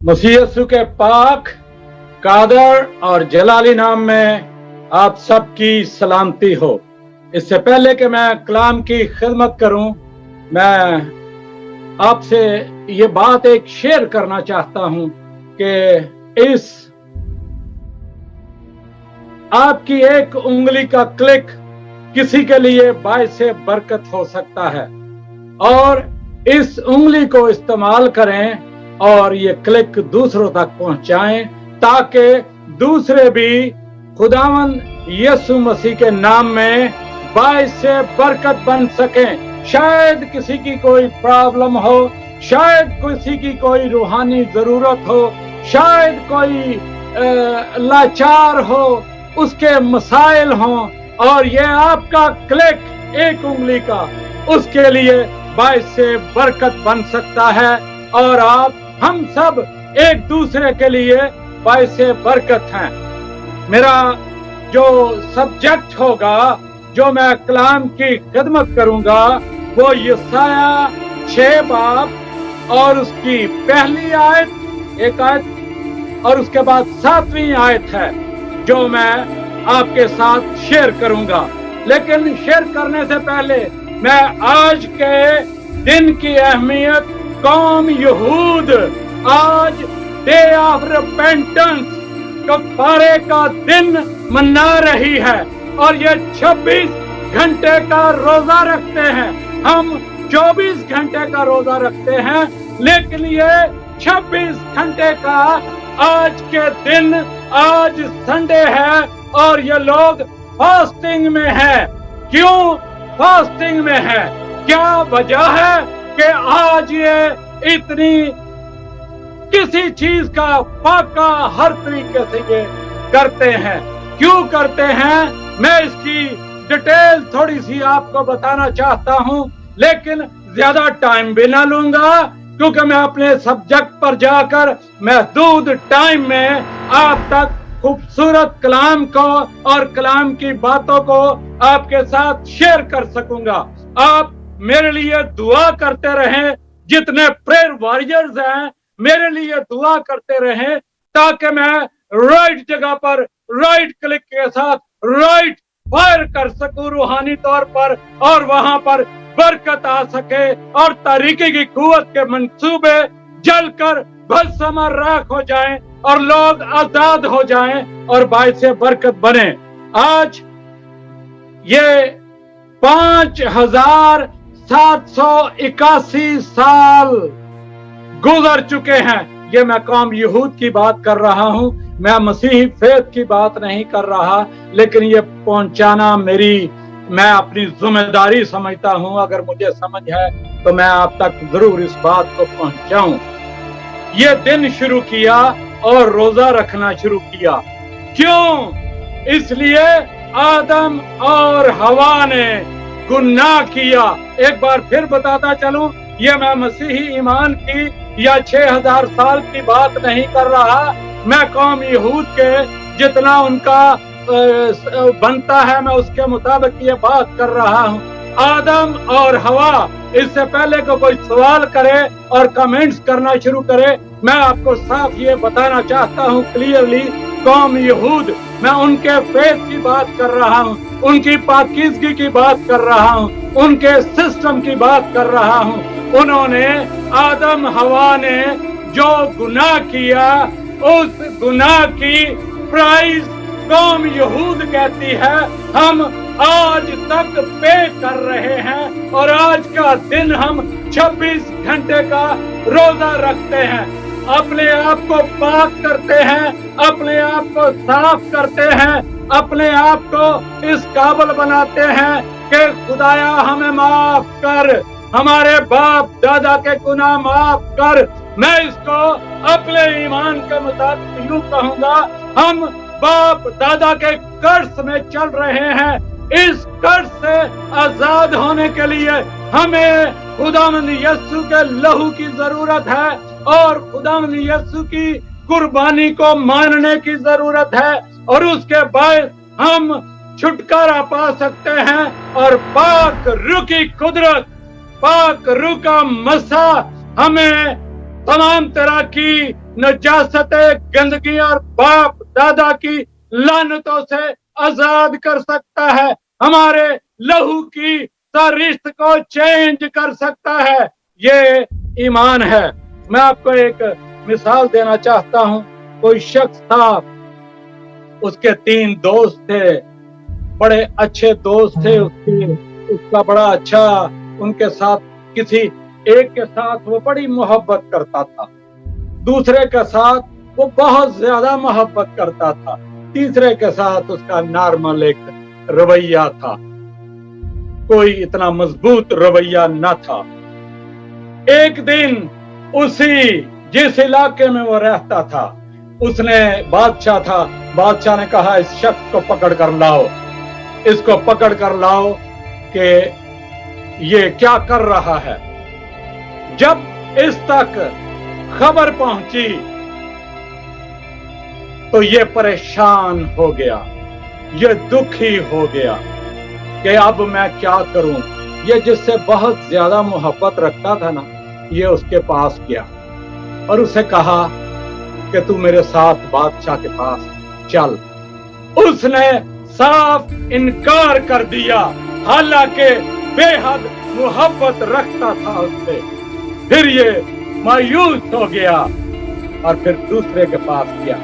मसीह यीशु के पाक कादर और जलाली नाम में आप सबकी सलामती हो। इससे पहले कि मैं कलाम की खिदमत करूं, मैं आपसे ये बात एक शेयर करना चाहता हूं कि इस आपकी एक उंगली का क्लिक किसी के लिए बायस बरकत हो सकता है, और इस उंगली को इस्तेमाल करें और ये क्लिक दूसरों तक पहुंचाएं ताकि दूसरे भी खुदावंद यीशु मसीह के नाम में बायस बरकत बन सकें। शायद किसी की कोई प्रॉब्लम हो, शायद किसी की कोई रूहानी जरूरत हो, शायद कोई लाचार हो, उसके मसाइल हों, और ये आपका क्लिक एक उंगली का उसके लिए बायस बरकत बन सकता है, और हम सब एक दूसरे के लिए बायस बरकत हैं। मेरा जो सब्जेक्ट होगा, जो मैं कलाम की खिदमत करूंगा, वो यशाया 6 बाब और उसकी पहली आयत, एक आयत, और उसके बाद 7वीं आयत है जो मैं आपके साथ शेयर करूंगा। लेकिन शेयर करने से पहले मैं आज के दिन की अहमियत, कौम यहूद आज डे ऑफ रिपेंटेंस, कफारे का दिन मना रही है, और ये 26 घंटे का रोजा रखते हैं। हम 24 घंटे का रोजा रखते हैं, लेकिन ये 26 घंटे का आज के दिन, आज संडे है, और ये लोग फास्टिंग में है। क्यों फास्टिंग में है? क्या वजह है कि आज ये इतनी किसी चीज का फाका हर तरीके से ये करते हैं? क्यों करते हैं? मैं इसकी डिटेल थोड़ी सी आपको बताना चाहता हूं, लेकिन ज्यादा टाइम भी ना लूंगा, क्योंकि मैं अपने सब्जेक्ट पर जाकर महदूद टाइम में आप तक खूबसूरत कलाम को और कलाम की बातों को आपके साथ शेयर कर सकूंगा। आप मेरे लिए दुआ करते रहें, जितने प्रेयर वॉरियर्स हैं मेरे लिए दुआ करते रहें, ताकि मैं राइट जगह पर राइट क्लिक के साथ राइट फायर कर सकूं रूहानी तौर पर, और वहां पर बरकत आ सके, और तरीके की कुव्वत के मंसूबे जलकर भस्म राख हो जाएं, और लोग आजाद हो जाएं और बायस बरकत बने। आज ये 5781 साल गुजर चुके हैं। ये मैं कौम यहूद की बात कर रहा हूं, मैं मसीही फेथ की बात नहीं कर रहा, लेकिन ये पहुंचाना मैं अपनी जिम्मेदारी समझता हूं। अगर मुझे समझ है तो मैं आप तक जरूर इस बात को पहुंचाऊं। ये दिन शुरू किया और रोजा रखना शुरू किया। क्यों? इसलिए आदम और हवा ने गुनाह किया। एक बार फिर बताता चलूं, ये मैं मसीही ईमान की या 6000 साल की बात नहीं कर रहा। मैं कौम यहूद के जितना उनका बनता है, मैं उसके मुताबिक ये बात कर रहा हूँ। आदम और हवा, इससे पहले को कोई सवाल करे और कमेंट्स करना शुरू करे, मैं आपको साफ ये बताना चाहता हूँ क्लियरली, कौम यहूद, मैं उनके फेथ की बात कर रहा हूँ, उनकी पाकीज़गी की बात कर रहा हूँ, उनके सिस्टम की बात कर रहा हूँ। उन्होंने, आदम हवा ने जो गुनाह किया, उस गुनाह की प्राइस कौम यहूद कहती है हम आज तक पे कर रहे हैं, और आज का दिन हम 26 घंटे का रोजा रखते हैं। अपने आप को पाक करते हैं, अपने आप को साफ करते हैं, अपने आप को इस काबिल बनाते हैं कि खुदाया हमें माफ कर, हमारे बाप दादा के गुनाह माफ कर। मैं इसको अपने ईमान के मुताबिक यूं कहूंगा, हम बाप दादा के कर्ज में चल रहे हैं। इस कर्ज से आजाद होने के लिए हमें खुदावंद यीशु के लहू की जरूरत है, और खुदावंद यीशु की कुर्बानी को मानने की जरूरत है, और उसके बाद हम छुटकारा पा सकते हैं, और पाक रूह की कुदरत, पाक रूह का मसा हमें तमाम तरह की नजासत, गंदगी और बाप दादा की लानतों से आजाद कर सकता है, हमारे लहू की सरिश्त को चेंज कर सकता है। ये ईमान है। मैं आपको एक मिसाल देना चाहता हूं। कोई शख्स था, उसके 3 दोस्त थे, बड़े अच्छे दोस्त थे उसका बड़ा अच्छा, उनके साथ किसी एक के साथ वो बड़ी मोहब्बत करता था, दूसरे के साथ वो बहुत ज्यादा मोहब्बत करता था, तीसरे के साथ उसका नॉर्मल एक रवैया था, कोई इतना मजबूत रवैया न था। एक दिन उसी जिस इलाके में वो रहता था, उसने बादशाह था, बादशाह ने कहा इस शख्स को पकड़ कर लाओ, इसको पकड़ कर लाओ कि ये क्या कर रहा है। जब इस तक खबर पहुंची तो ये परेशान हो गया, ये दुखी हो गया कि अब मैं क्या करूं। ये जिससे बहुत ज्यादा मोहब्बत रखता था ना, ये उसके पास गया और उसे कहा कि तू मेरे साथ बादशाह के पास चल। उसने साफ इनकार कर दिया, हालांकि बेहद मोहब्बत रखता था उससे। फिर ये मायूस हो गया और फिर दूसरे के पास गया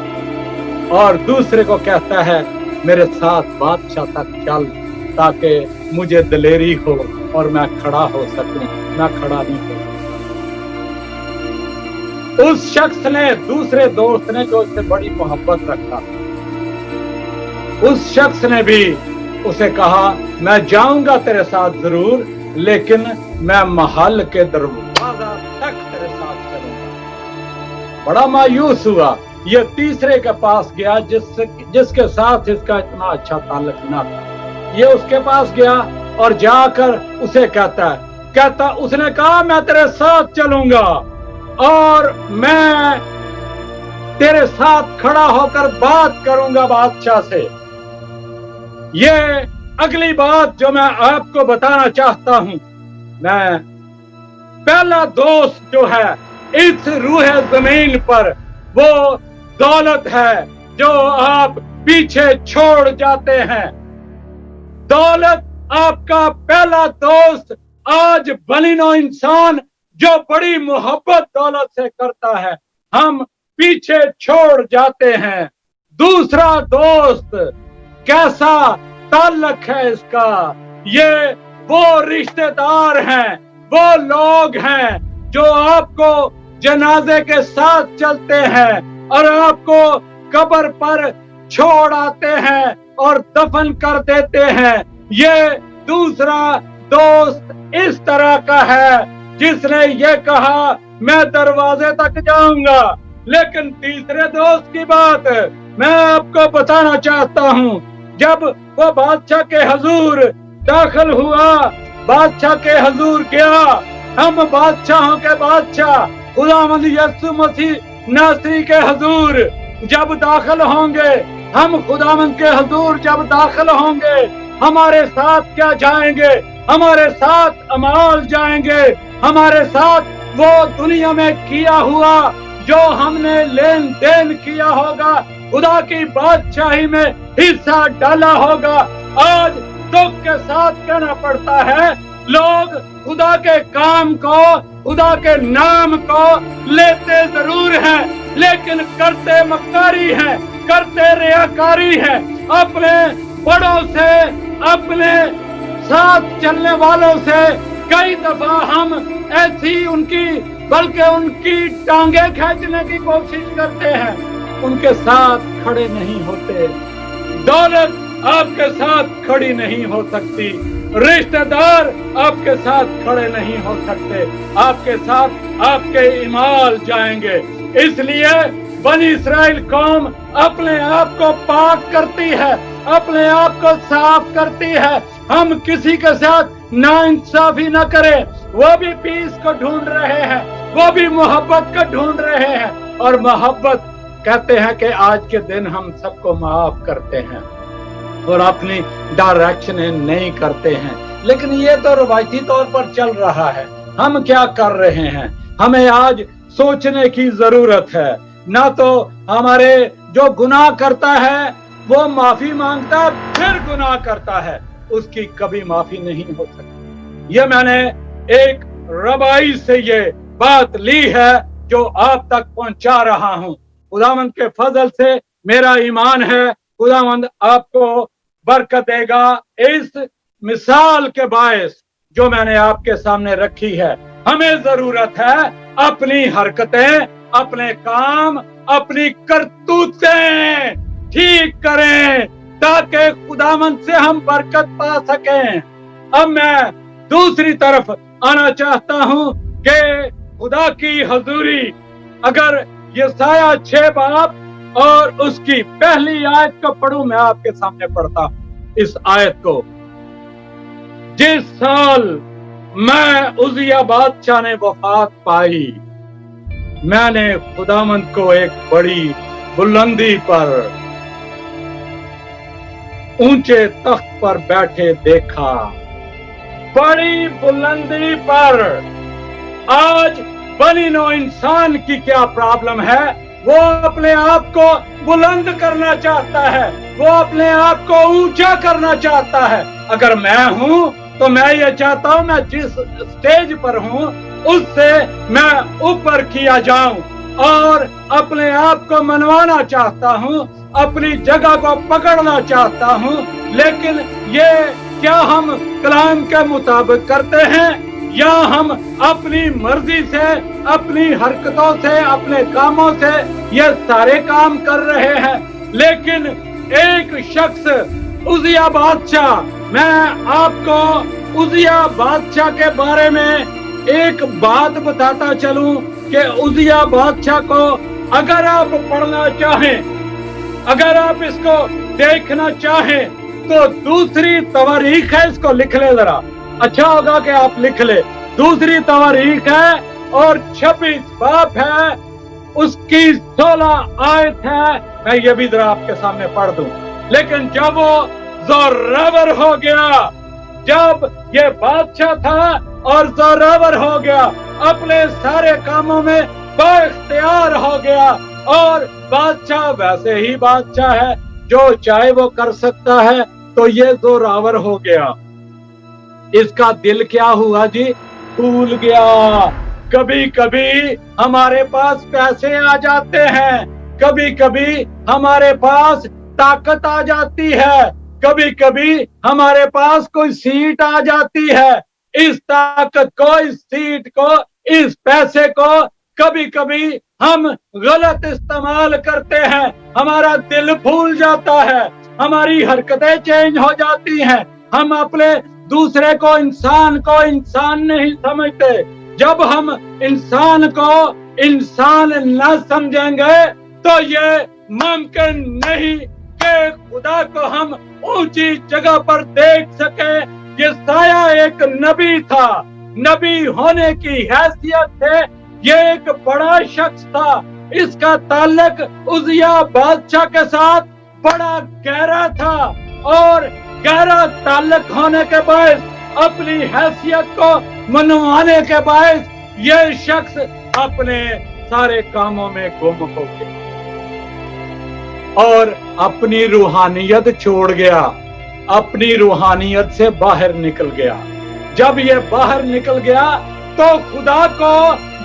और दूसरे को कहता है मेरे साथ बादशाह तक चल, ताकि मुझे दिलेरी हो और मैं खड़ा हो सकूं। मैं खड़ा नहीं हो सकता। उस शख्स ने, दूसरे दोस्त ने जो उससे बड़ी मोहब्बत रखा, उस शख्स ने भी उसे कहा मैं जाऊंगा तेरे साथ जरूर, लेकिन मैं महल के दरवाजा तक तेरे साथ चलूंगा। बड़ा मायूस हुआ। ये तीसरे के पास गया जिसके साथ इसका इतना अच्छा ताल्लुक ना था। ये उसके पास गया और जाकर उसे कहता उसने कहा मैं तेरे साथ चलूंगा और मैं तेरे साथ खड़ा होकर बात करूंगा बादशाह से। ये अगली बात जो मैं आपको बताना चाहता हूं, मैं पहला दोस्त जो है इस रूह जमीन पर, वो दौलत है जो आप पीछे छोड़ जाते हैं। दौलत आपका पहला दोस्त आज बनिनो इंसान जो बड़ी मोहब्बत दौलत से करता है, हम पीछे छोड़ जाते हैं। दूसरा दोस्त कैसा ताल्लुक है इसका? ये वो रिश्तेदार हैं, वो लोग हैं जो आपको जनाजे के साथ चलते हैं और आपको कब्र पर छोड़ आते हैं और दफन कर देते हैं। ये दूसरा दोस्त इस तरह का है जिसने ये कहा मैं दरवाजे तक जाऊंगा। लेकिन तीसरे दोस्त की बात मैं आपको बताना चाहता हूँ। जब वो बादशाह के हुजूर दाखिल हुआ, बादशाह के हुजूर गया, हम बादशाहों के बादशाह खुदावंद यीशु मसीह नासरी के हुजूर जब दाखिल होंगे, हम खुदावंद के हुजूर जब दाखिल होंगे, हमारे साथ क्या जाएंगे? हमारे साथ अमाल जाएंगे, हमारे साथ वो दुनिया में किया हुआ जो हमने लेन देन किया होगा, खुदा की बादशाही में हिस्सा डाला होगा। आज दुख के साथ कहना पड़ता है, लोग खुदा के काम को, खुदा के नाम को लेते जरूर हैं, लेकिन करते मक्कारी हैं, करते रियाकारी हैं। अपने बड़ों से, अपने साथ चलने वालों से कई दफा हम ऐसी बल्कि उनकी टांगे खींचने की कोशिश करते हैं, उनके साथ खड़े नहीं होते। दौलत आपके साथ खड़ी नहीं हो सकती, रिश्तेदार आपके साथ खड़े नहीं हो सकते, आपके साथ आपके इमाल जाएंगे। इसलिए बनी इस्राएल कौम अपने आप को पाक करती है, अपने आप को साफ करती है। हम किसी के साथ नाइंसाफी न करें। वो भी पीस को ढूंढ रहे हैं, वो भी मोहब्बत को ढूंढ रहे हैं। और मोहब्बत कहते हैं कि आज के दिन हम सबको माफ करते हैं और अपनी डायरेक्शन नहीं करते हैं। लेकिन ये तो रवायती तौर पर चल रहा है। हम क्या कर रहे हैं? हमें आज सोचने की जरूरत है। ना तो हमारे जो गुनाह करता है वो माफी मांगता फिर गुनाह करता है, उसकी कभी माफी नहीं हो सकती। ये मैंने एक रबाई से ये बात ली है जो आप तक पहुंचा रहा हूं। खुदावंद के फजल से मेरा ईमान है खुदावंद आपको बरकत देगा। इस मिसाल के बायस जो मैंने आपके सामने रखी है, हमें जरूरत है अपनी हरकतें, अपने काम, अपनी करतूतें ठीक करें ताकि खुदावंद से हम बरकत पा सकें। अब मैं दूसरी तरफ आना चाहता हूं कि खुदा की हजूरी, अगर यशाया 6 बाब और उसकी पहली आयत को पढ़ूं, मैं आपके सामने पढ़ता हूं इस आयत को। जिस साल मैं उजिया बादशाह ने वफात पाई, मैंने खुदावंद को एक बड़ी बुलंदी पर ऊंचे तख्त पर बैठे देखा। बड़ी बुलंदी पर। आज बनी नौ इंसान की क्या प्रॉब्लम है? वो अपने आप को बुलंद करना चाहता है, वो अपने आप को ऊंचा करना चाहता है। अगर मैं हूं तो मैं ये चाहता हूं मैं जिस स्टेज पर हूं उससे मैं ऊपर किया जाऊं और अपने आप को मनवाना चाहता हूं, अपनी जगह को पकड़ना चाहता हूं। लेकिन ये क्या हम कलाम के मुताबिक करते हैं या हम अपनी मर्जी से, अपनी हरकतों से, अपने कामों से ये सारे काम कर रहे हैं? लेकिन एक शख्स उजिया बादशाह, मैं आपको उजिया बादशाह के बारे में एक बात बताता चलूं कि उजिया बादशाह को अगर आप पढ़ना चाहें, अगर आप इसको देखना चाहें तो दूसरी तवारीख है, इसको लिख ले जरा, अच्छा होगा कि आप लिख ले। दूसरी तवारीख है और 26 बाब है, उसकी 16 आयत है। मैं ये भी जरा आपके सामने पढ़ दूं। लेकिन जब वो जोरावर हो गया, जब ये बादशाह था और जोरावर हो गया, अपने सारे कामों में बाइख्तियार हो गया और बादशाह वैसे ही बादशाह है, जो चाहे वो कर सकता है, तो ये जोरावर हो गया। इसका दिल क्या हुआ जी? भूल गया। कभी कभी हमारे पास पैसे आ जाते हैं, कभी कभी हमारे पास ताकत आ जाती है, कभी कभी हमारे पास कोई सीट आ जाती है। इस ताकत को, इस सीट को, इस पैसे को कभी कभी हम गलत इस्तेमाल करते हैं। हमारा दिल भूल जाता है, हमारी हरकतें चेंज हो जाती हैं। हम अपने दूसरे को इंसान नहीं समझते। जब हम इंसान को इंसान न समझेंगे तो ये मुमकिन नहीं कि खुदा को हम ऊंची जगह पर देख सके। यशाया एक नबी था, नबी होने की हैसियत से ये एक बड़ा शख्स था। इसका ताल्लुक उजिया बादशाह के साथ बड़ा गहरा था और गहरा ताल्लुक होने के बाद अपनी हैसियत को मनवाने के बाद ये शख्स अपने सारे कामों में गुम हो गया और अपनी रूहानियत छोड़ गया, अपनी रूहानियत से बाहर निकल गया। जब ये बाहर निकल गया तो खुदा को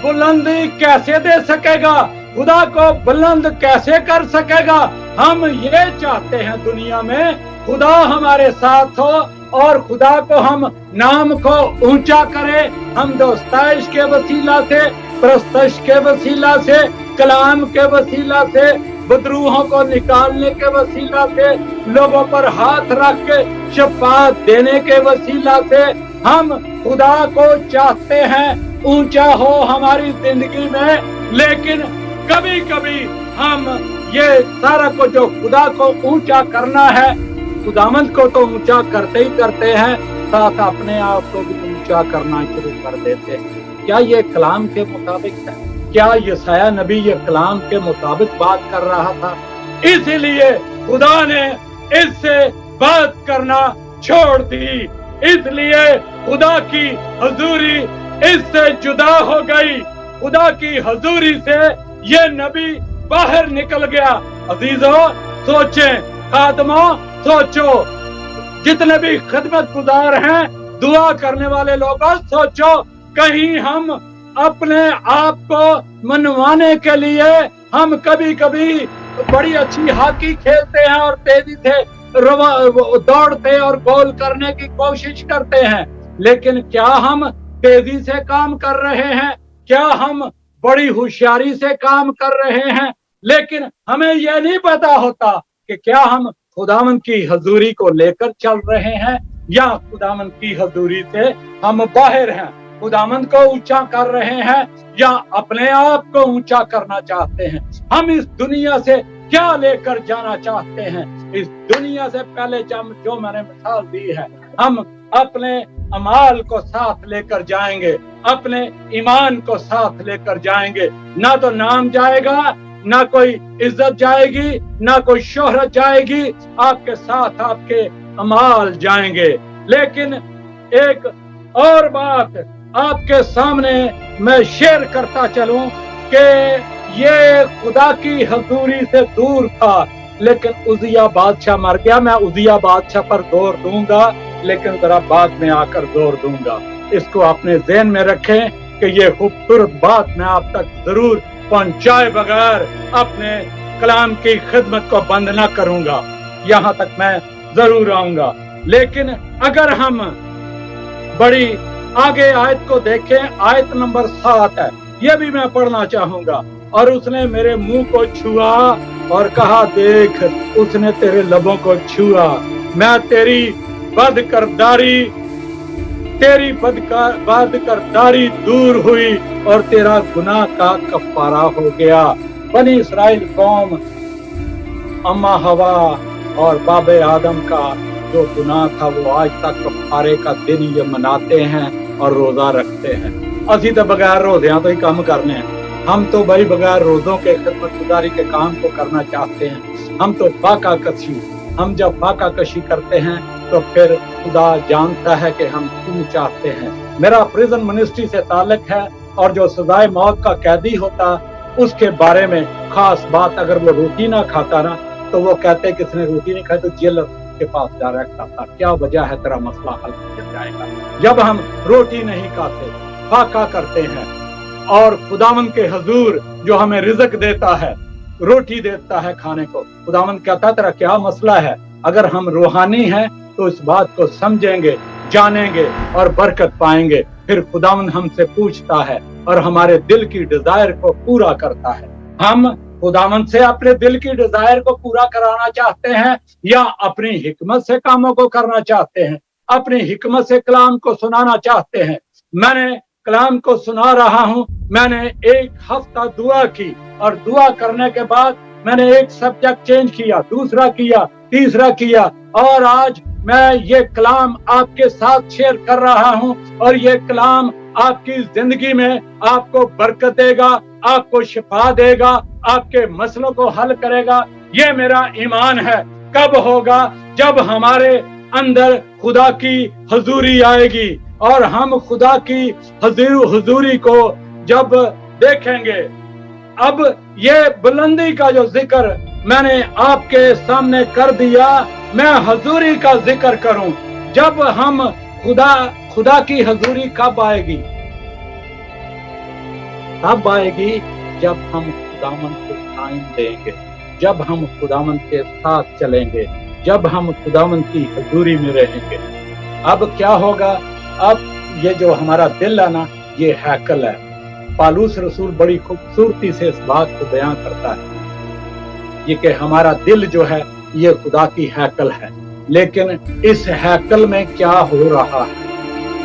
बुलंदी कैसे दे सकेगा? खुदा को बुलंद कैसे कर सकेगा? हम ये चाहते हैं दुनिया में खुदा हमारे साथ हो और खुदा को हम नाम को ऊंचा करें। हम दोस्ताइश के वसीला से, प्रस्तश के वसीला से, कलाम के वसीला से, बदरूहों को निकालने के वसीला से, लोगों पर हाथ रख के शफाअत देने के वसीला से हम खुदा को चाहते हैं ऊंचा हो हमारी जिंदगी में। लेकिन कभी कभी हम ये सारा को जो खुदा को ऊंचा करना है, खुदावंद को तो ऊंचा करते ही करते हैं, साथ अपने आप को भी ऊंचा करना शुरू कर देते हैं। क्या ये कलाम के मुताबिक है? क्या यशाया नबी ये कलाम के मुताबिक बात कर रहा था? इसीलिए खुदा ने इससे बात करना छोड़ दी, इसलिए खुदा की हजूरी इससे जुदा हो गई। खुदा की हजूरी से ये नबी बाहर निकल गया। अजीजों सोचें, खादमों सोचो, जितने भी खिदमत गुजार हैं, दुआ करने वाले लोगों सोचो, कहीं हम अपने आप को मनवाने के लिए हम कभी कभी बड़ी अच्छी हॉकी खेलते हैं और तेजी से दौड़ते और गोल करने की कोशिश करते हैं, लेकिन क्या हम तेजी से काम कर रहे हैं? क्या हम बड़ी होशियारी से काम कर रहे हैं? लेकिन हमें यह नहीं पता होता कि क्या हम खुदावंद की हजूरी को लेकर चल रहे हैं या खुदावंद की हजूरी से हम बाहर हैं। खुदावंद को ऊंचा कर रहे हैं या अपने आप को ऊंचा करना चाहते हैं। हम इस दुनिया से क्या लेकर जाना चाहते हैं? इस दुनिया से पहले जो मैंने मिसाल दी है, हम अपने अमाल को साथ लेकर जाएंगे, अपने ईमान को साथ लेकर जाएंगे। ना तो नाम जाएगा, ना कोई इज्जत जाएगी, ना कोई शोहरत जाएगी, आपके साथ आपके अमाल जाएंगे। लेकिन एक और बात आपके सामने मैं शेयर करता चलूं कि ये खुदा की हजूरी से दूर था, लेकिन उजिया बादशाह मर गया। मैं उजिया बादशाह पर जोर दूंगा, लेकिन जरा बाद में आकर जोर दूंगा। इसको अपने ज़हन में रखें कि ये खूबसूरत बात मैं आप तक जरूर पहुंचाए बगैर अपने कलाम की खिदमत को बंद ना करूंगा। यहाँ तक मैं जरूर आऊंगा। लेकिन अगर हम बड़ी आगे आयत को देखें, आयत नंबर 7 है, ये भी मैं पढ़ना चाहूंगा। और उसने मेरे मुंह को छुआ और कहा, देख उसने तेरे लबों को छुआ, मैं तेरी बदकरदारी दूर हुई और तेरा गुनाह का कफारा हो गया। बनी इस्राएल कौम अम्मा हवा और बाबे आदम का जो गुनाह था वो आज तक कफारे का दिन ये मनाते हैं और रोजा रखते हैं। असी तो बगैर रोज़ियां तो ही काम करने हैं। हम तो भाई बगैर रोजों के खिदमत गुजारी के काम को करना चाहते हैं। हम तो फाका कशी, हम जब फाका कशी करते हैं तो फिर खुदा जानता है कि हम क्यों चाहते हैं। मेरा प्रिजन मिनिस्ट्री से ताल्लुक है और जो सजाए मौत का कैदी होता उसके बारे में खास बात, अगर वो रोटी ना खाता ना तो वो कहते किसने रोटी नहीं खाई तो जेलर के पास जा रहा खाता, क्या वजह है, तेरा मसला हल हो जाएगा। जब हम रोटी नहीं खाते, फाका करते हैं और खुदावंद के हजूर जो हमें रिज़्क देता है, रोटी देता है खाने को, खुदावंद कहता है तेरा क्या मसला है। अगर हम रूहानी हैं तो इस बात को समझेंगे, जानेंगे और बरकत पाएंगे। फिर खुदावंद हमसे पूछता है और हमारे दिल की डिजायर को पूरा करता है। हम खुदावंद से अपने दिल की डिजायर को पूरा कराना चाहते हैं या अपनी हिकमत से कामों को करना चाहते हैं, अपनी हिकमत से कलाम को सुनाना चाहते हैं। मैंने कलाम को सुना रहा हूं, मैंने एक हफ्ता दुआ की और दुआ करने के बाद मैंने एक सब्जेक्ट चेंज किया, दूसरा किया, तीसरा किया और आज मैं ये कलाम आपके साथ शेयर कर रहा हूं और ये कलाम आपकी जिंदगी में आपको बरकत देगा, आपको शिफा देगा, आपके मसलों को हल करेगा। ये मेरा ईमान है। कब होगा? जब हमारे अंदर खुदा की हजूरी आएगी और हम खुदा की हजूरी को जब देखेंगे। अब ये बुलंदी का जो जिक्र मैंने आपके सामने कर दिया, मैं हजूरी का जिक्र करूं। जब हम खुदा की हजूरी कब आएगी? तब आएगी जब हम खुदावंद को टाइम देंगे, जब हम खुदावंद के साथ चलेंगे, जब हम खुदावंद की हजूरी में रहेंगे। अब क्या होगा? अब ये जो हमारा दिल है ना, ये हैकल है। पालूस रसूल बड़ी खूबसूरती से इस बात को बयान करता है, ये कि हमारा दिल जो है ये खुदा की हैकल है। लेकिन इस हैकल में क्या हो रहा है?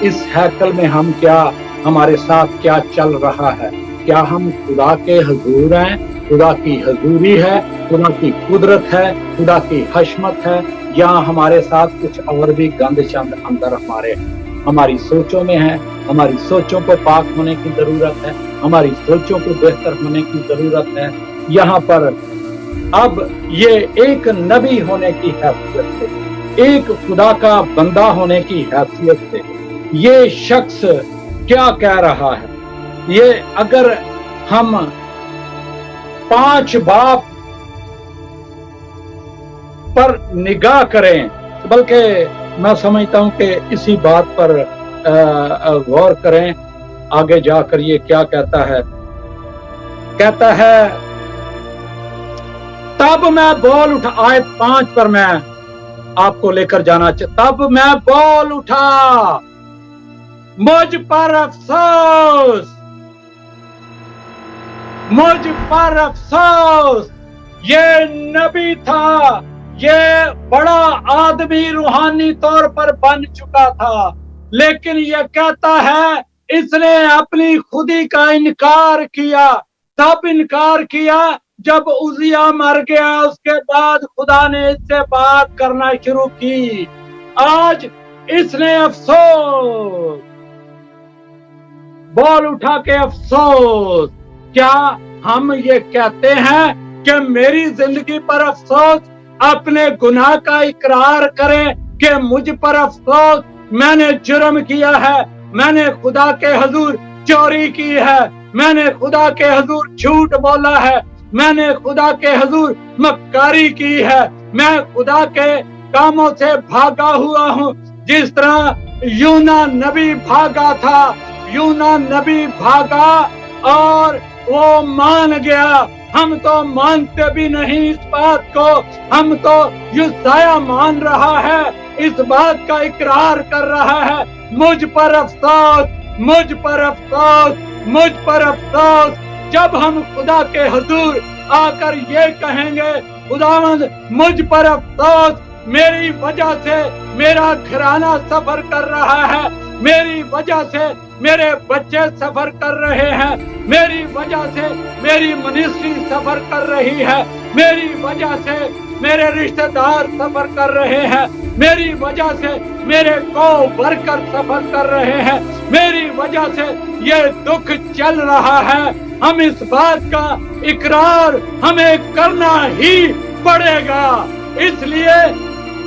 इस हैकल में हम क्या, हमारे साथ क्या चल रहा है? क्या हम खुदा के हजूर हैं? खुदा की हजूरी है, खुदा की कुदरत है, खुदा की हशमत है, या हमारे साथ कुछ और भी गंद चंद अंदर हमारी सोचों में है? हमारी सोचों को पाक होने की जरूरत है, हमारी सोचों को बेहतर होने की जरूरत है। यहाँ पर अब ये एक नबी होने की हैसियत से, एक खुदा का बंदा होने की हैसियत से ये शख्स क्या कह रहा है? ये अगर हम 5 बाप पर निगाह करें, बल्कि मैं समझता हूं कि इसी बात पर गौर करें। आगे जाकर ये क्या कहता है, कहता है तब मैं बोल उठा, आयत 5 पर मैं आपको लेकर जाना चाहता। तब मैं बोल उठा, मुझ पर अफसोस, मुझ पर अफसोस। ये नबी था, ये बड़ा आदमी रूहानी तौर पर बन चुका था, लेकिन ये कहता है इसने अपनी खुदी का इनकार किया। तब इनकार किया जब उजिया मर गया, उसके बाद खुदा ने इससे बात करना शुरू की। आज इसने अफसोस, बोल उठा के अफसोस। क्या हम ये कहते हैं कि मेरी जिंदगी पर अफसोस, अपने गुनाह का इकरार करें कि मुझ पर अफसोस, मैंने जुर्म किया है, मैंने खुदा के हुजूर चोरी की है, मैंने खुदा के हुजूर झूठ बोला है, मैंने खुदा के हुजूर मक्कारी की है, मैं खुदा के कामों से भागा हुआ हूँ। जिस तरह यूना नबी भागा था, यूना नबी भागा और वो मान गया। हम तो मानते भी नहीं इस बात को, हम तो यूसाया मान रहा है, इस बात का इकरार कर रहा है, मुझ पर अफसोस, मुझ पर अफसोस, मुझ पर अफसोस। जब हम खुदा के हुजूर आकर ये कहेंगे, खुदावंद मुझ पर अफसोस, मेरी वजह से मेरा घराना सफर कर रहा है, मेरी वजह से मेरे बच्चे सफर कर रहे हैं, मेरी वजह से मेरी मिनिस्ट्री सफर कर रही है, मेरी वजह से मेरे रिश्तेदार सफर कर रहे हैं, मेरी वजह से मेरे को वर्कर सफर कर रहे हैं, मेरी वजह से ये दुख चल रहा है। हम इस बात का इकरार हमें करना ही पड़ेगा। इसलिए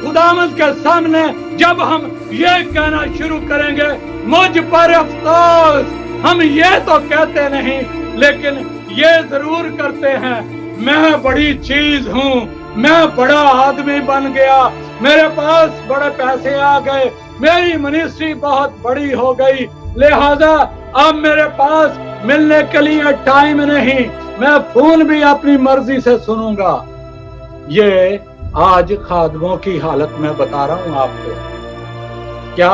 खुदावंद के सामने जब हम ये कहना शुरू करेंगे, मुझ पर अफसोस, हम ये तो कहते नहीं लेकिन ये जरूर करते हैं, मैं बड़ी चीज हूँ, मैं बड़ा आदमी बन गया, मेरे पास बड़े पैसे आ गए, मेरी मिनिस्ट्री बहुत बड़ी हो गई, लिहाजा अब मेरे पास मिलने के लिए टाइम नहीं, मैं फोन भी अपनी मर्जी से सुनूंगा। ये आज खादमों की हालत में बता रहा हूं आपको। क्या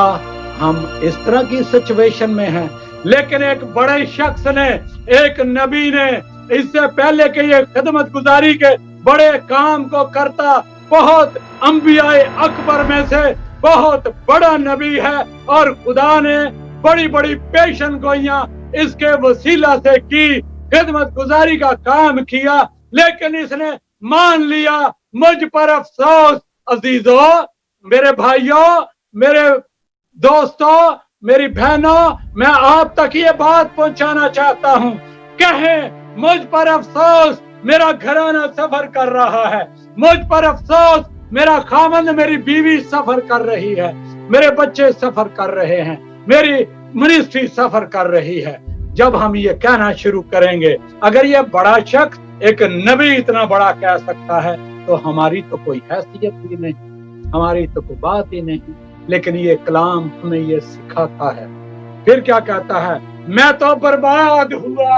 हम इस तरह की सिचुएशन में हैं? लेकिन एक बड़े शख्स ने, एक नबी ने, इससे पहले कि ये खिदमत गुजारी के बड़े काम को करता, बहुत अंबियाए अकबर में से बहुत बड़ा नबी है, और खुदा ने बड़ी बड़ी पेशन गोइयां इसके वसीला से की, खिदमत गुजारी का काम किया, लेकिन इसने मान लिया, मुझ पर अफसोस। अजीजों, मेरे भाइयों, मेरे दोस्तों, मेरी बहनों, मैं आप तक ये बात पहुंचाना चाहता हूं, कहें मुझ पर अफसोस, मेरा घराना सफर कर रहा है, मुझ पर अफसोस, मेरा खामंद, मेरी बीवी सफर कर रही है, मेरे बच्चे सफर कर रहे हैं, मेरी मिनिस्ट्री सफर कर रही है। जब हम ये कहना शुरू करेंगे, अगर ये बड़ा शख्स, एक नबी इतना बड़ा कह सकता है, तो हमारी तो कोई हैसियत ही नहीं, हमारी तो कोई बात ही नहीं। लेकिन ये कलाम हमें ये सिखाता है। फिर क्या कहता है? मैं तो बर्बाद हुआ।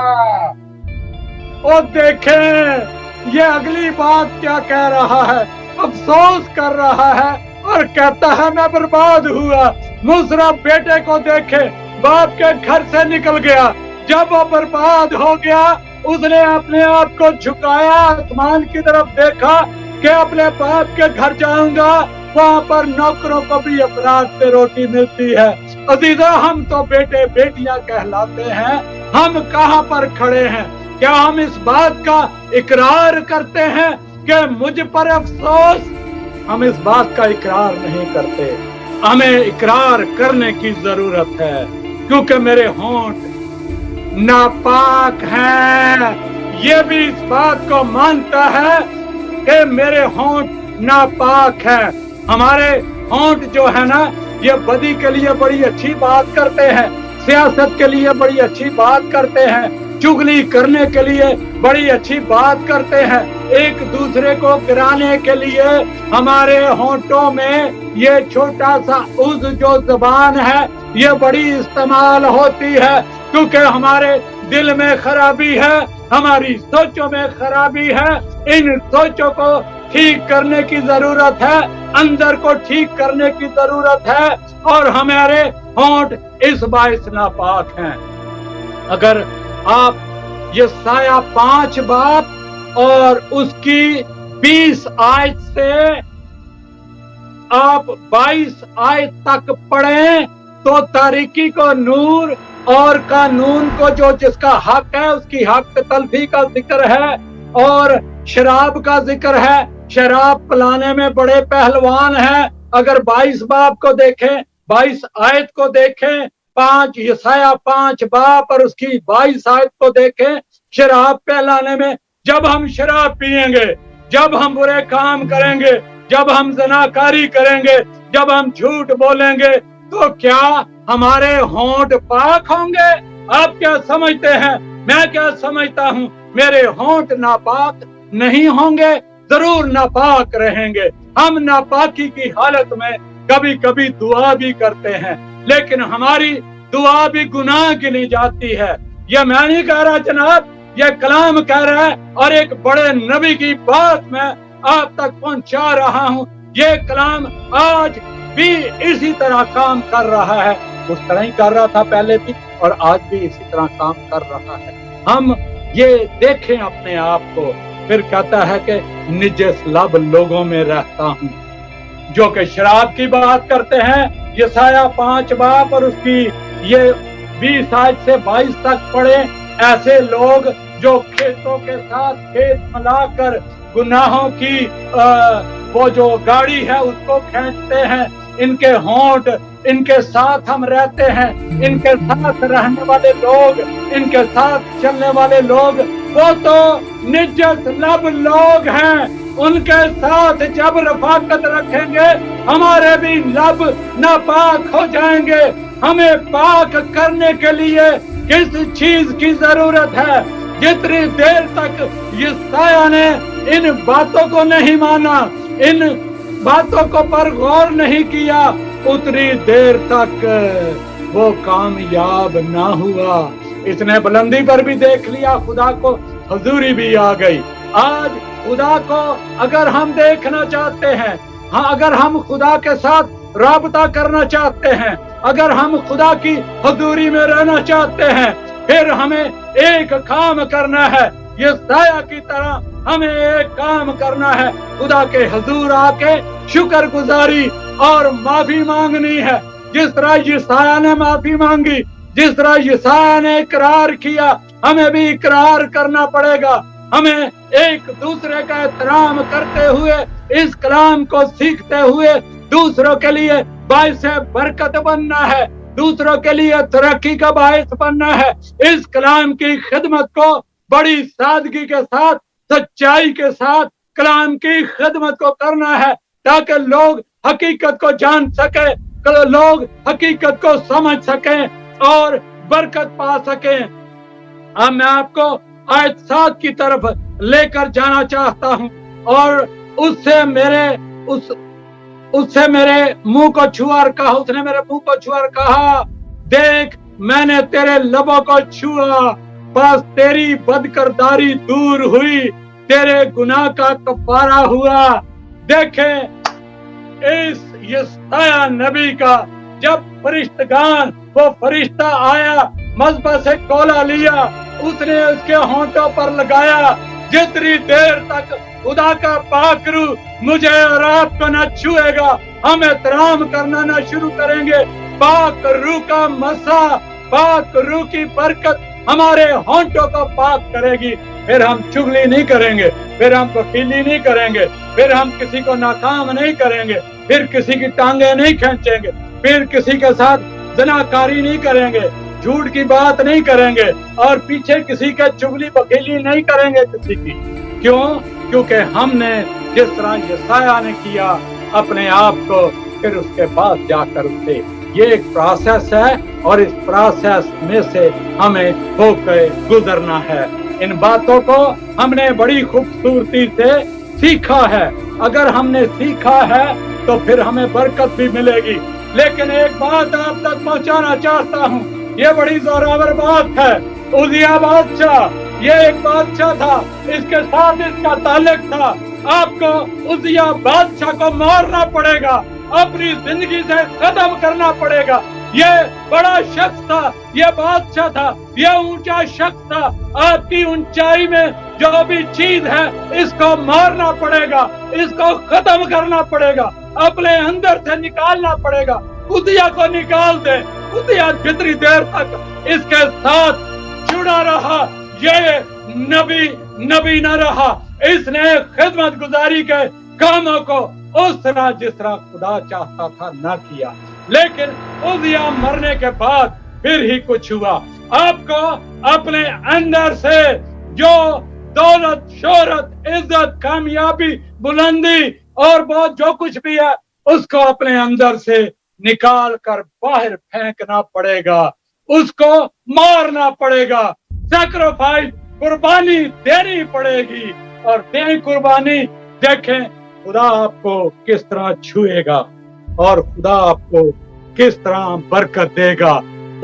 और देखें ये अगली बात क्या कह रहा है, अफसोस कर रहा है और कहता है मैं बर्बाद हुआ। मूसा बेटे को देखे, बाप के घर से निकल गया, जब वो बर्बाद हो गया, उसने अपने आप को झुकाया, आसमान की तरफ देखा कि अपने बाप के घर जाऊंगा, वहां पर नौकरों को भी अपराध से रोटी मिलती है। अजीजा, हम तो बेटे बेटियां कहलाते हैं, हम कहां पर खड़े हैं? क्या हम इस बात का इकरार करते हैं कि मुझ पर अफसोस? हम इस बात का इकरार नहीं करते। हमें इकरार करने की जरूरत है, क्योंकि मेरे होंठ नापाक हैं। ये भी इस बात को मानता है कि मेरे होंठ नापाक हैं। हमारे होंठ जो है ना, ये बदी के लिए बड़ी अच्छी बात करते हैं, सियासत के लिए बड़ी अच्छी बात करते हैं, चुगली करने के लिए बड़ी अच्छी बात करते हैं, एक दूसरे को गिराने के लिए हमारे होंठों में ये छोटा सा उज़ जो ज़बान है ये बड़ी इस्तेमाल होती है, क्योंकि हमारे दिल में खराबी है, हमारी सोचों में खराबी है। इन सोचों को ठीक करने की जरूरत है, अंदर को ठीक करने की जरूरत है, और हमारे होंठ इस बाइस नापाक हैं। अगर आप यशायाह 5 बाब और उसकी 20 आयत से आप 22 आयत तक पढ़ें तो तारीकी को नूर और कानून को जो जिसका हक है उसकी हक तलफी का जिक्र है, और शराब का जिक्र है। शराब पिलाने में बड़े पहलवान हैं। अगर 22 बाब को देखें, 22 आयत को देखें, यशायाह 5 बाब और उसकी 22 आयत को देखें, शराब पिलाने में जब हम शराब पिएंगे, जब हम बुरे काम करेंगे, जब हम ज़नाकारी करेंगे, जब हम झूठ बोलेंगे, तो क्या हमारे होंठ पाक होंगे? आप क्या समझते हैं? मैं क्या समझता हूँ? मेरे होंठ नापाक नहीं होंगे, जरूर नापाक रहेंगे। हम नापाकी की हालत में कभी कभी दुआ भी करते हैं, लेकिन हमारी दुआ भी गुनाह के लिए जाती है। ये मैं नहीं कह रहा जनाब, ये कलाम कह रहा है, और एक बड़े नबी की बात मैं आप तक पहुंचा रहा हूँ। ये कलाम आज भी इसी तरह काम कर रहा है, उस तरह ही कर रहा था पहले भी, और आज भी इसी तरह काम कर रहा है। हम ये देखें अपने आप को। फिर कहता है कि निजस लब लोगों में रहता हूँ, जो कि शराब की बात करते हैं। यशायाह 5 बाब और उसकी ये 20 आयत से 22 तक पढ़े। ऐसे लोग जो खेतों के साथ खेत मिलाकर गुनाहों की वो जो गाड़ी है उसको खींचते हैं, इनके होंठ, इनके साथ हम रहते हैं, इनके साथ रहने वाले लोग, इनके साथ चलने वाले लोग, वो तो निजस लब लोग हैं। उनके साथ जब रफाकत रखेंगे हमारे भी लब नापाक हो जाएंगे। हमें पाक करने के लिए किस चीज की जरूरत है? जितनी देर तक यशायाह ने इन बातों को नहीं माना, इन बातों को पर गौर नहीं किया, उतनी देर तक वो कामयाब ना हुआ। इसने बुलंदी पर भी देख लिया, खुदा को हुजूरी भी आ गई। आज खुदा को अगर हम देखना चाहते हैं, हाँ, अगर हम खुदा के साथ राबता करना चाहते हैं, अगर हम खुदा की हुजूरी में रहना चाहते हैं, फिर हमें एक काम करना है। यशायाह की तरह हमें एक काम करना है, खुदा के हुजूर आके शुक्रगुजारी और माफी मांगनी है। जिस तरह यशायाह ने माफी मांगी, जिस तरह यशायाह ने इकरार किया, हमें भी इकरार करना पड़ेगा। हमें एक दूसरे का एहतराम करते हुए, इस कलाम को सीखते हुए दूसरों के लिए बाइस बरकत बनना है, दूसरों के लिए तरक्की का बाइस बनना है। इस कलाम की खिदमत को बड़ी सादगी के साथ, सच्चाई के साथ कलाम की खिदमत को करना है, ताकि लोग हकीकत को जान सके, लोग हकीकत को समझ सकें और बरकत पा सकें। अब मैं आपको आयत 7 की तरफ लेकर जाना चाहता हूं, और उससे मेरे मुंह को छुआ और कहा, उसने मेरे मुंह को छुआ और कहा, देख मैंने तेरे लबों को छुआ, बस तेरी बदकरदारी दूर हुई, तेरे गुनाह का कफारा हुआ। देखे इस यशायाह नबी का जब फरिश्तगान, वो फरिश्ता आया, मज़बा से कोला लिया, उसने उसके होंठों पर लगाया। जितनी देर तक खुदा का पाक रूह मुझे और आपको न छुएगा, हम एहतराम करना न शुरू करेंगे, पाक रूह का मसा, पाक रूह की बरकत हमारे होंठों को पाक करेगी। फिर हम चुगली नहीं करेंगे, फिर हम वकीली नहीं करेंगे, फिर हम किसी को नाकाम नहीं करेंगे, फिर किसी की टांगे नहीं खींचेंगे, फिर किसी के साथ जनाकारी नहीं करेंगे, झूठ की बात नहीं करेंगे, और पीछे किसी के चुगली वकीली नहीं करेंगे किसी की। क्यों? क्योंकि हमने जिस तरह यशायाह ने किया अपने आप को, फिर उसके बाद जाकर उसे ये एक प्रोसेस है और इस प्रोसेस में से हमें होकर गुजरना है। इन बातों को हमने बड़ी खूबसूरती से सीखा है। अगर हमने सीखा है तो फिर हमें बरकत भी मिलेगी। लेकिन एक बात आप तक पहुंचाना चाहता हूं, ये बड़ी जोरावर बात है। उजिया बादशाह ये एक बादशाह था, इसके साथ इसका ताल्लुक था। आपको उजिया बादशाह को मारना पड़ेगा, अपनी जिंदगी से खत्म करना पड़ेगा। ये बड़ा शख्स था, ये बादशाह था, ये ऊंचा शख्स था। आपकी ऊंचाई में जो भी चीज है इसको मारना पड़ेगा, इसको खत्म करना पड़ेगा, अपने अंदर से निकालना पड़ेगा। उजिया को निकाल दे। उजिया जितनी देर तक इसके साथ जुड़ा रहा, ये नबी न रहा। इसने खिदमत गुजारी के कामों को उस तरह जिस तरह खुदा चाहता था न किया। लेकिन उजिया मरने के बाद फिर ही कुछ हुआ। आपको अपने अंदर से जो दौलत, शोहरत, इज्जत, कामयाबी, बुलंदी और बहुत जो कुछ भी है उसको अपने अंदर से निकाल कर बाहर फेंकना पड़ेगा, उसको मारना पड़ेगा, सैक्रिफाइस, कुर्बानी देनी पड़ेगी। और दें कुर्बानी, देखें खुदा आपको किस तरह छुएगा और खुदा आपको किस तरह बरकत देगा।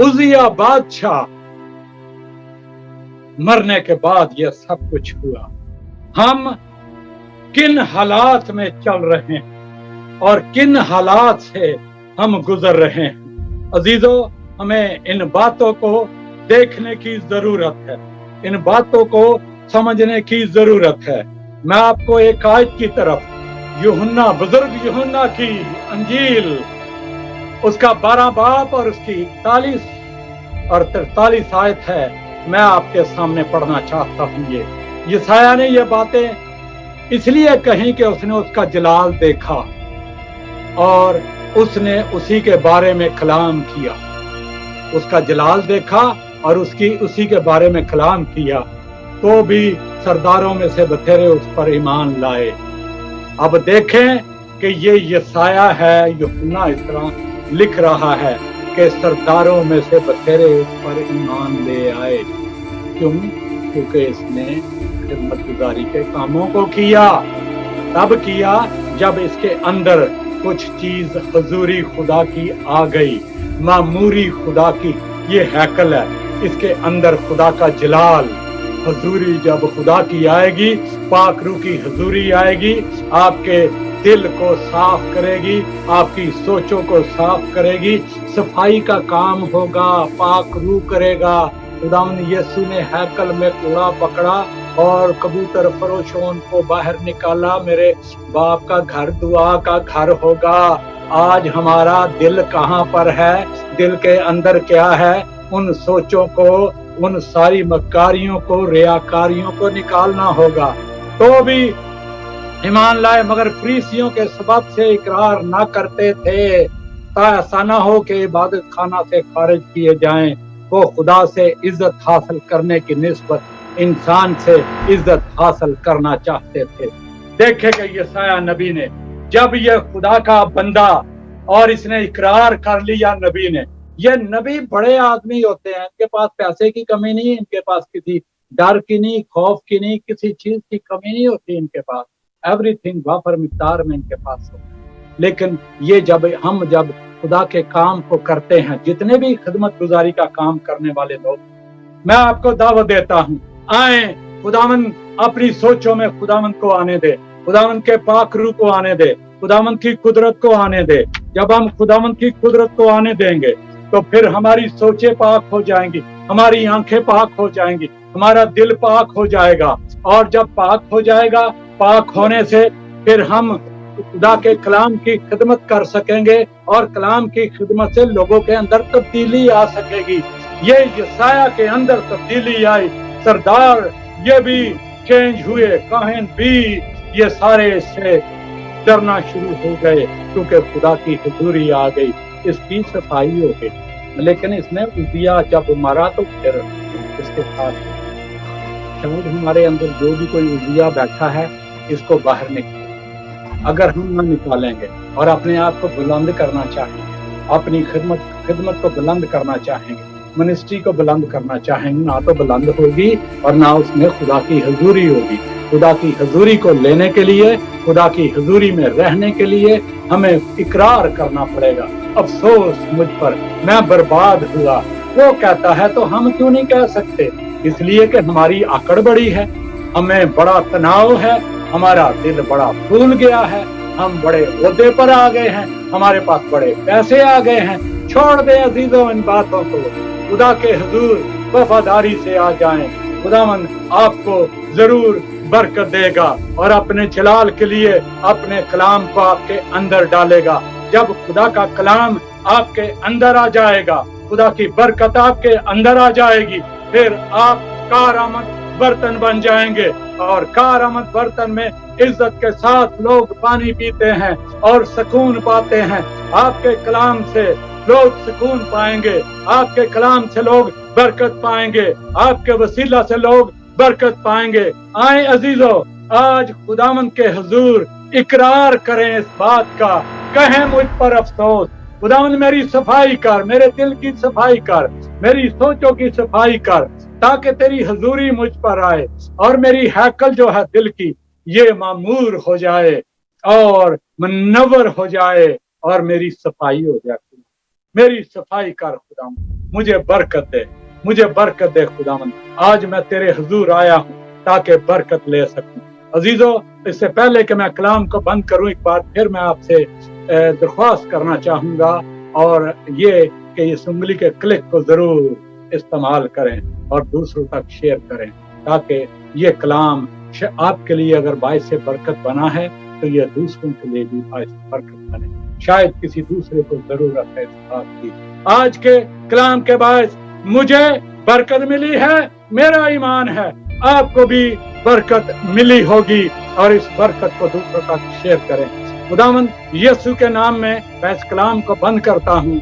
उजिया बादशाह मरने के बाद यह सब कुछ हुआ। हम किन हालात में चल रहे हैं और किन हालात से हम गुजर रहे हैं। अजीजों, हमें इन बातों को देखने की जरूरत है, इन बातों को समझने की जरूरत है। मैं आपको एक आयत की तरफ, यूहन्ना, बुजुर्ग यूहन्ना की अंजील, उसका 12 बाब और उसकी 41 और 43 आयत है, मैं आपके सामने पढ़ना चाहता हूँ। ये यशायाह ने ये बातें इसलिए कही कि उसने उसका जलाल देखा और उसने उसी के बारे में कलाम किया। उसका जलाल देखा और उसी के बारे में कलाम किया, तो भी सरदारों में से बथेरे उस पर ईमान लाए। अब देखें कि ये यशायाह है, यूहन्ना इस तरह लिख रहा है कि सरदारों में से बथेरे उस पर ईमान ले आए। क्यों? क्योंकि इसने खिदमत गुजारी के कामों को किया। तब किया जब इसके अंदर कुछ चीज हुजूरी खुदा की आ गई, मामूरी खुदा की। ये हैकल है, इसके अंदर खुदा का जलाल, हुजूरी जब खुदा की आएगी, पाक रूह की हुजूरी आएगी, आपके दिल को साफ करेगी, आपकी सोचों को साफ करेगी, सफाई का काम होगा, पाक रूह करेगा। खुदावंद यीशु ने हैकल में कूड़ा पकड़ा और कबूतर फरोशों को बाहर निकाला। मेरे बाप का घर दुआ का घर होगा। आज हमारा दिल कहाँ पर है, दिल के अंदर क्या है, उन सोचों को, उन सारी मक्कारियों को, रियाकारियों को निकालना होगा। तो भी ईमान लाए, मगर फरीसियों के सबब से इकरार ना करते थे, ऐसा ना हो कि इबादत खाना से खारिज किए जाएं। वो खुदा से इज्जत हासिल करने की निस्बत इंसान से इज्जत हासिल करना चाहते थे। देखे कि यशायाह नबी ने, जब ये खुदा का बंदा और इसने इकरार कर लिया नबी ने, ये नबी बड़े आदमी होते हैं, इनके पास पैसे की कमी नहीं, इनके पास किसी डर की नहीं, खौफ की नहीं, किसी चीज की कमी नहीं होती इनके पास। एवरीथिंग वाफर मिकदार में इनके पास होता है। लेकिन ये जब खुदा के काम को करते हैं, जितने भी खिदमत गुजारी का काम करने वाले लोग, मैं आपको दावत देता हूँ, आए खुदावंद अपनी सोचों में खुदावंद को आने दे, खुदावंद के पाक रूह को आने दे, खुदावंद की कुदरत को आने दे। जब हम खुदावंद की कुदरत को आने देंगे तो फिर हमारी सोचें पाक हो जाएंगी, हमारी आंखें पाक हो जाएंगी, हमारा दिल पाक हो जाएगा। और जब पाक हो जाएगा, पाक होने से फिर हम खुदा के कलाम की खिदमत कर सकेंगे और कलाम की खिदमत से लोगों के अंदर तब्दीली आ सकेगी। ये यशायाह के अंदर तब्दीली आई, सरदार ये भी चेंज हुए, काहिन भी ये सारे से डरना शुरू हो गए क्योंकि खुदा की हुजूरी आ गई, इसकी सफाई हो गई। लेकिन इसने उजिया जब मारा तो फिर इसके साथ शायद हमारे अंदर जो भी कोई उजिया बैठा है इसको बाहर निकाल। अगर हम न निकालेंगे और अपने आप को बुलंद करना चाहेंगे, अपनी खिदमत को बुलंद करना चाहेंगे, मिनिस्ट्री को बुलंद करना चाहेंगे, ना तो बुलंद होगी और ना उसमें खुदा की हुजूरी होगी। खुदा की हुजूरी को लेने के लिए, खुदा की हुजूरी में रहने के लिए हमें इकरार करना पड़ेगा। अफसोस मुझ पर, मैं बर्बाद हुआ, वो कहता है तो हम क्यों नहीं कह सकते? इसलिए कि हमारी आकड़ बड़ी है, हमें बड़ा तनाव है, हमारा दिल बड़ा फूल गया है, हम बड़े ओहदे पर आ गए हैं, हमारे पास बड़े पैसे आ गए हैं। छोड़ दे अजीजों इन बातों को, खुदा के हुजूर वफादारी से आ जाएं। खुदावंद आपको जरूर बरकत देगा और अपने जलाल के लिए अपने कलाम को आपके अंदर डालेगा। जब खुदा का कलाम आपके अंदर आ जाएगा, खुदा की बरकत आपके अंदर आ जाएगी, फिर आप कारामद बर्तन बन जाएंगे। और कारामद बर्तन में इज्जत के साथ लोग पानी पीते हैं और सुकून पाते हैं। आपके कलाम से लोग सुकून पाएंगे, आपके कलाम से लोग बरकत पाएंगे, आपके वसीला से लोग बरकत पाएंगे। आए अजीजों, आज खुदावंद के हुजूर इकरार करें इस बात का, कहें मुझ पर अफसोस। खुदावंद मेरी सफाई कर, मेरे दिल की सफाई कर, मेरी सोचों की सफाई कर, ताकि तेरी हुजूरी मुझ पर आए और मेरी हैकल जो है दिल की ये मामूर हो जाए और मुनव्वर हो जाए और मेरी सफाई हो जाए। मेरी सफाई कर खुदावंद, मुझे बरकत दे, मुझे बरकत दे खुदावंद। आज मैं तेरे हुजूर आया हूँ ताकि बरकत ले सकूं। अजीजों, इससे पहले कि मैं कलाम को बंद करूं, एक बार फिर मैं आपसे दरख्वास्त करना चाहूंगा, और ये कि इस उंगली के क्लिक को जरूर इस्तेमाल करें और दूसरों तक शेयर करें, ताकि ये कलाम आपके लिए अगर बाइस से बरकत बना है तो ये दूसरों के लिए भी बाइस से बरकत बने। शायद किसी दूसरे को जरूरत है इस बात की। आज के कलाम के बाइस मुझे बरकत मिली है, मेरा ईमान है आपको भी बरकत मिली होगी, और इस बरकत को दूसरों तक शेयर करें। खुदावंद यीशु के नाम में मैं इस कलाम को बंद करता हूँ।